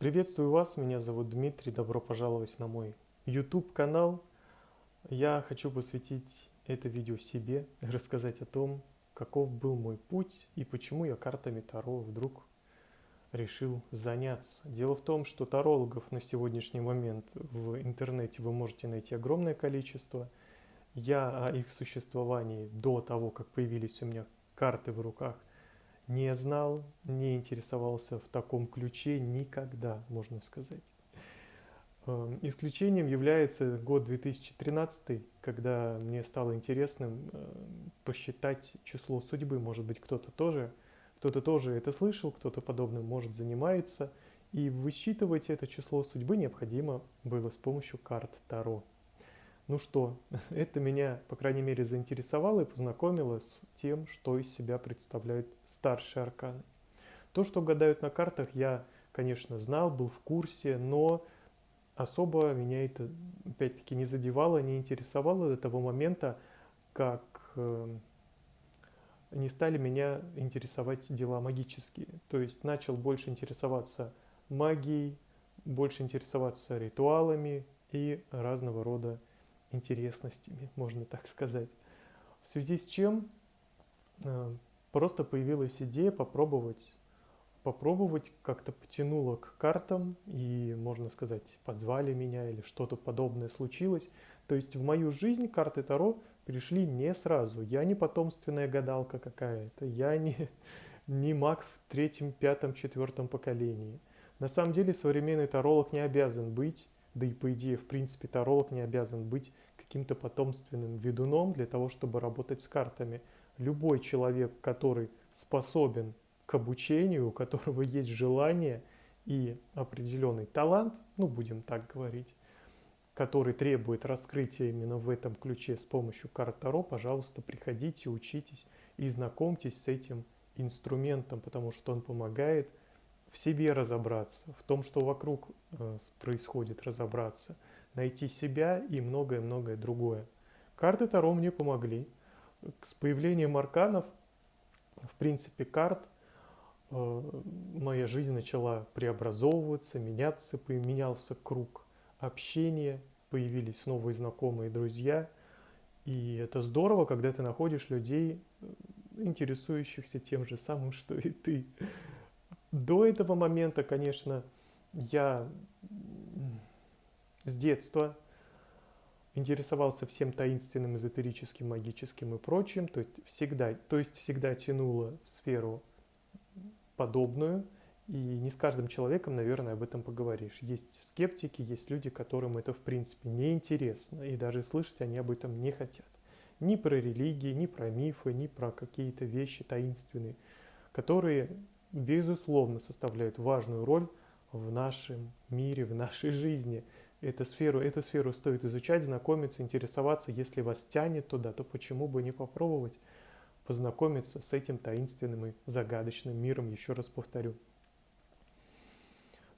Приветствую вас, меня зовут Дмитрий, добро пожаловать на мой YouTube канал. Я хочу посвятить это видео себе, рассказать о том, каков был мой путь и почему я картами Таро вдруг решил заняться. Дело в том, что тарологов на сегодняшний момент в интернете вы можете найти огромное количество. Я о их существовании до того, как появились у меня карты в руках, не знал, не интересовался в таком ключе никогда, можно сказать. Исключением является год 2013, когда мне стало интересным посчитать число судьбы. Может быть, кто-то тоже это слышал, кто-то подобным может занимается. И высчитывать это число судьбы необходимо было с помощью карт Таро. Ну что, это меня, по крайней мере, заинтересовало и познакомило с тем, что из себя представляют старшие арканы. То, что гадают на картах, я, конечно, знал, был в курсе, но особо меня это, опять-таки, не задевало, не интересовало до того момента, как не стали меня интересовать дела магические. То есть начал больше интересоваться магией, больше интересоваться ритуалами и разного рода интересностями, можно так сказать. В связи с чем просто появилась идея попробовать, как-то потянуло к картам и, можно сказать, позвали меня или что-то подобное случилось. То есть в мою жизнь карты Таро пришли не сразу. Я не потомственная гадалка какая-то, я не маг в третьем, пятом, четвертом поколении. На самом деле современный таролог не обязан быть, да и по идее, в принципе, таролог не обязан быть каким-то потомственным ведуном для того, чтобы работать с картами. Любой человек, который способен к обучению, у которого есть желание и определенный талант, ну будем так говорить, который требует раскрытия именно в этом ключе с помощью карт Таро, пожалуйста, приходите, учитесь и знакомьтесь с этим инструментом, потому что он помогает в себе разобраться, в том, что вокруг происходит, разобраться, найти себя и многое-многое другое. Карты Таро мне помогли. С появлением арканов, в принципе, карт, моя жизнь начала преобразовываться, меняться, поменялся круг общения, появились новые знакомые, друзья. И это здорово, когда ты находишь людей, интересующихся тем же самым, что и ты. До этого момента, конечно, я с детства интересовался всем таинственным, эзотерическим, магическим и прочим, то есть всегда тянуло в сферу подобную, и не с каждым человеком, наверное, об этом поговоришь. Есть скептики, есть люди, которым это в принципе не интересно, и даже слышать они об этом не хотят. Ни про религии, ни про мифы, ни про какие-то вещи таинственные, которые, безусловно, составляют важную роль в нашем мире, в нашей жизни. Эту сферу стоит изучать, знакомиться, интересоваться. Если вас тянет туда, то почему бы не попробовать познакомиться с этим таинственным и загадочным миром, еще раз повторю.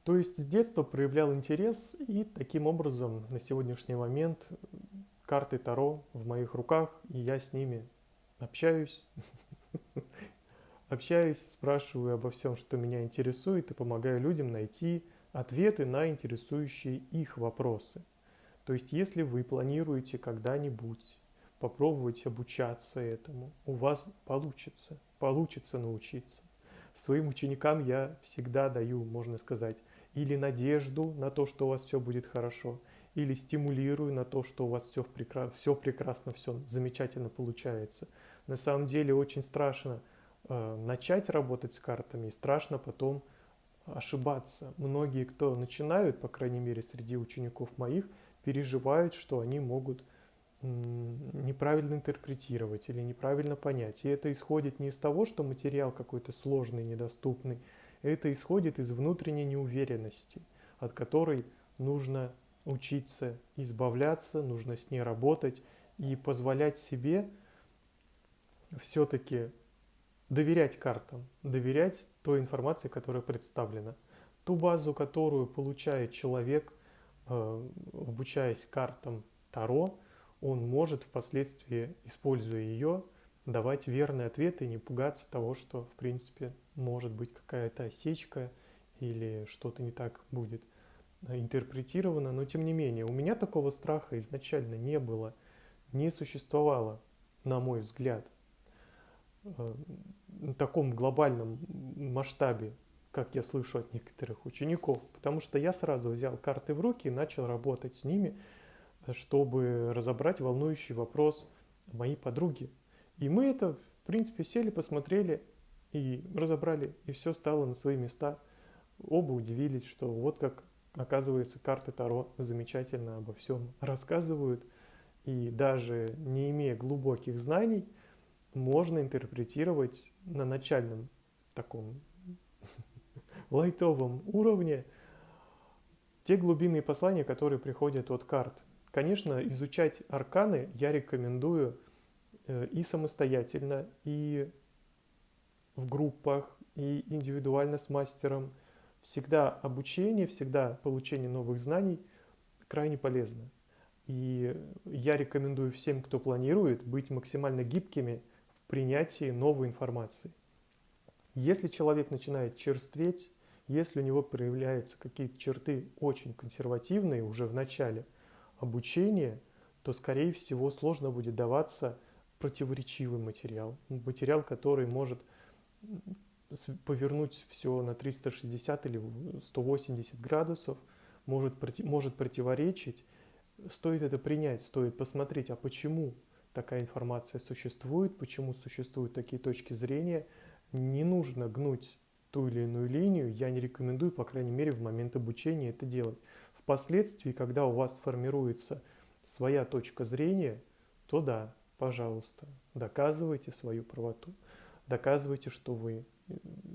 То есть с детства проявлял интерес, и таким образом на сегодняшний момент карты Таро в моих руках, и я с ними общаюсь, спрашиваю обо всем, что меня интересует, и помогаю людям найти ответы на интересующие их вопросы. То есть если вы планируете когда-нибудь попробовать обучаться этому, у вас получится научиться. Своим ученикам я всегда даю, можно сказать, или надежду на то, что у вас все будет хорошо, или стимулирую на то, что у вас все прекрасно, все замечательно получается. На самом деле очень страшно начать работать с картами, и страшно потом ошибаться. Многие, кто начинают, по крайней мере среди учеников моих, переживают, что они могут неправильно интерпретировать или неправильно понять. И это исходит не из того, что материал какой-то сложный, недоступный, это исходит из внутренней неуверенности, от которой нужно учиться избавляться, нужно с ней работать и позволять себе все-таки доверять картам, доверять той информации, которая представлена. Ту базу, которую получает человек, обучаясь картам Таро, он может впоследствии, используя ее, давать верные ответы и не пугаться того, что в принципе может быть какая-то осечка или что-то не так будет интерпретировано, но тем не менее, у меня такого страха изначально не было, не существовало, на мой взгляд, на таком глобальном масштабе, как я слышу от некоторых учеников, потому что я сразу взял карты в руки и начал работать с ними, чтобы разобрать волнующий вопрос моей подруги. И мы это, в принципе, сели, посмотрели и разобрали, и все стало на свои места. Оба удивились, что вот как, оказывается, карты Таро замечательно обо всем рассказывают, и даже не имея глубоких знаний, можно интерпретировать на начальном таком лайтовом уровне те глубинные послания, которые приходят от карт. Конечно, изучать арканы я рекомендую и самостоятельно, и в группах, и индивидуально с мастером. Всегда обучение, всегда получение новых знаний крайне полезно. И я рекомендую всем, кто планирует, быть максимально гибкими в принятии новой информации. Если человек начинает черстветь, если у него проявляются какие-то черты очень консервативные уже в начале обучения, то, скорее всего, сложно будет даваться противоречивый материал. Материал, который может повернуть все на 360 или 180 градусов, может противоречить. Стоит это принять, стоит посмотреть, а почему такая информация существует, почему существуют такие точки зрения. Не нужно гнуть ту или иную линию, я не рекомендую, по крайней мере, в момент обучения это делать. Впоследствии, когда у вас сформируется своя точка зрения, то да, пожалуйста, доказывайте свою правоту, доказывайте, что вы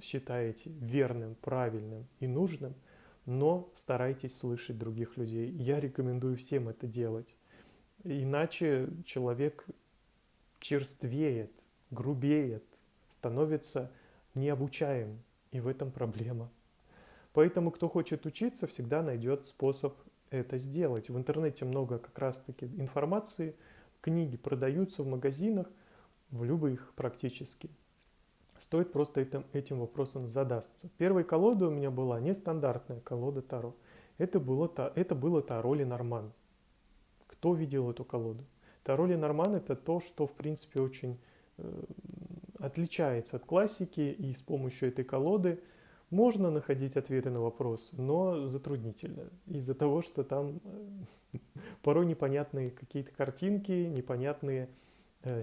считаете верным, правильным и нужным, но старайтесь слышать других людей. Я рекомендую всем это делать. Иначе человек черствеет, грубеет, становится необучаем, и в этом проблема. Поэтому, кто хочет учиться, всегда найдет способ это сделать. В интернете много как раз-таки информации, книги продаются в магазинах, в любых практически. Стоит просто этим вопросом задаться. Первой колодой у меня была нестандартная колода Таро. Это было Таро Ленорман. Кто видел эту колоду? Таро Ленорман — это то, что, в принципе, очень отличается от классики, и с помощью этой колоды можно находить ответы на вопросы, но затруднительно. Из-за того, что там порой непонятные какие-то картинки, непонятные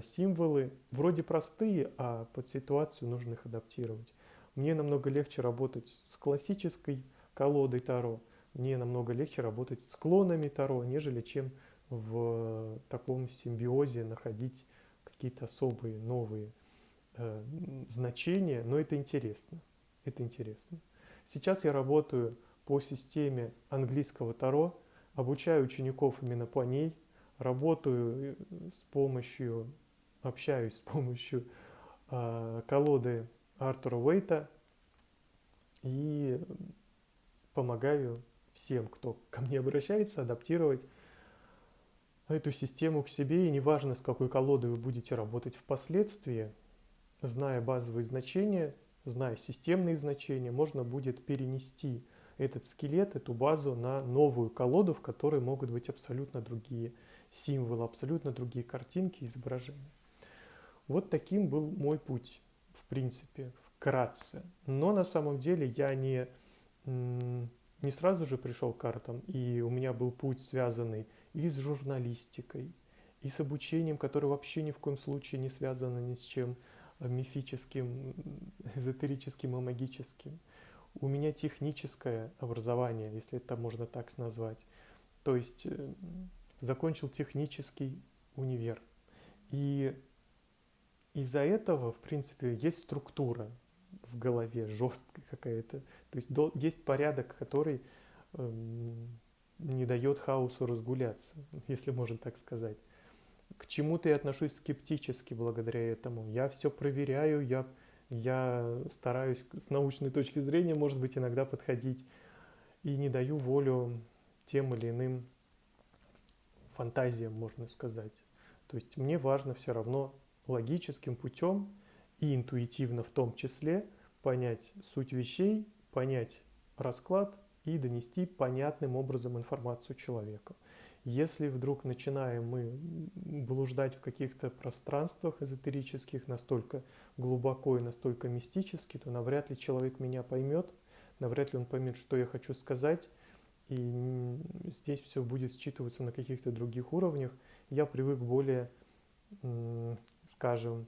символы, вроде простые, а под ситуацию нужно их адаптировать. Мне намного легче работать с классической колодой Таро, мне намного легче работать с клонами Таро, нежели чем в таком симбиозе находить какие-то особые новые значения, но это интересно. Это интересно. Сейчас я работаю по системе английского Таро, обучаю учеников именно по ней, работаю общаюсь с помощью колоды Артура Уэйта и помогаю всем, кто ко мне обращается, адаптировать эту систему к себе. И неважно, с какой колодой вы будете работать впоследствии, зная базовые значения, зная системные значения, можно будет перенести этот скелет, эту базу на новую колоду, в которой могут быть абсолютно другие символы, абсолютно другие картинки, изображения. Вот таким был мой путь, в принципе, вкратце. Но на самом деле я не сразу же пришел к картам, и у меня был путь, связанный и с журналистикой, и с обучением, которое вообще ни в коем случае не связано ни с чем мифическим, эзотерическим и магическим. У меня техническое образование, если это можно так назвать. То есть закончил технический универ. И из-за этого, в принципе, есть структура в голове, жесткая какая-то. То есть есть порядок, который не дает хаосу разгуляться, если можно так сказать. К чему-то я отношусь скептически благодаря этому. Я все проверяю, я стараюсь с научной точки зрения, может быть, иногда подходить и не даю волю тем или иным фантазиям, можно сказать. То есть мне важно все равно логическим путем и интуитивно в том числе понять суть вещей, понять расклад и донести понятным образом информацию человеку. Если вдруг начинаем мы блуждать в каких-то пространствах эзотерических настолько глубоко и настолько мистически, то навряд ли человек меня поймет, навряд ли он поймет, что я хочу сказать, и здесь все будет считываться на каких-то других уровнях. Я привык более, скажем,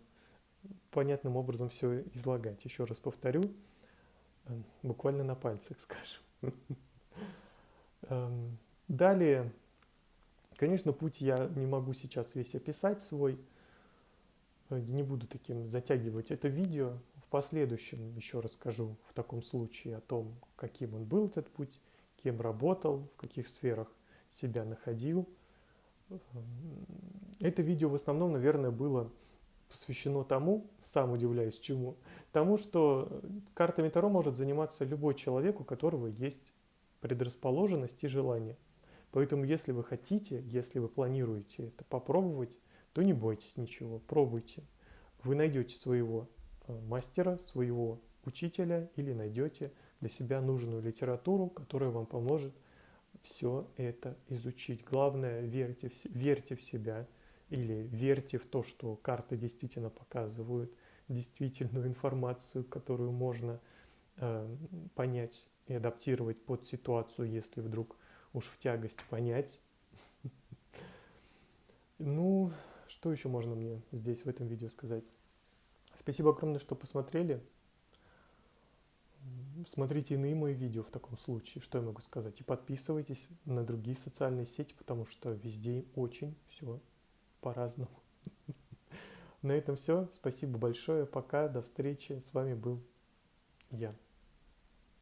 понятным образом все излагать. Еще раз повторю, буквально на пальцах, скажем. Далее, конечно, путь я не могу сейчас весь описать свой, не буду таким затягивать это видео. В последующем еще расскажу в таком случае о том, каким он был этот путь, кем работал, в каких сферах себя находил. Это видео в основном, наверное, было посвящено тому, сам удивляюсь чему, тому, что картами Таро может заниматься любой человек, у которого есть предрасположенность и желание. Поэтому, если вы хотите, если вы планируете это попробовать, то не бойтесь ничего, пробуйте. Вы найдете своего мастера, своего учителя или найдете для себя нужную литературу, которая вам поможет все это изучить. Главное, верьте в себя или верьте в то, что карты действительно показывают действительную информацию, которую можно понять и адаптировать под ситуацию, если вдруг уж в тягость понять. Ну, что еще можно мне здесь в этом видео сказать? Спасибо огромное, что посмотрели. Смотрите иные мои видео в таком случае, что я могу сказать. И подписывайтесь на другие социальные сети, потому что везде очень все по-разному. На этом все. Спасибо большое. Пока. До встречи. С вами был я.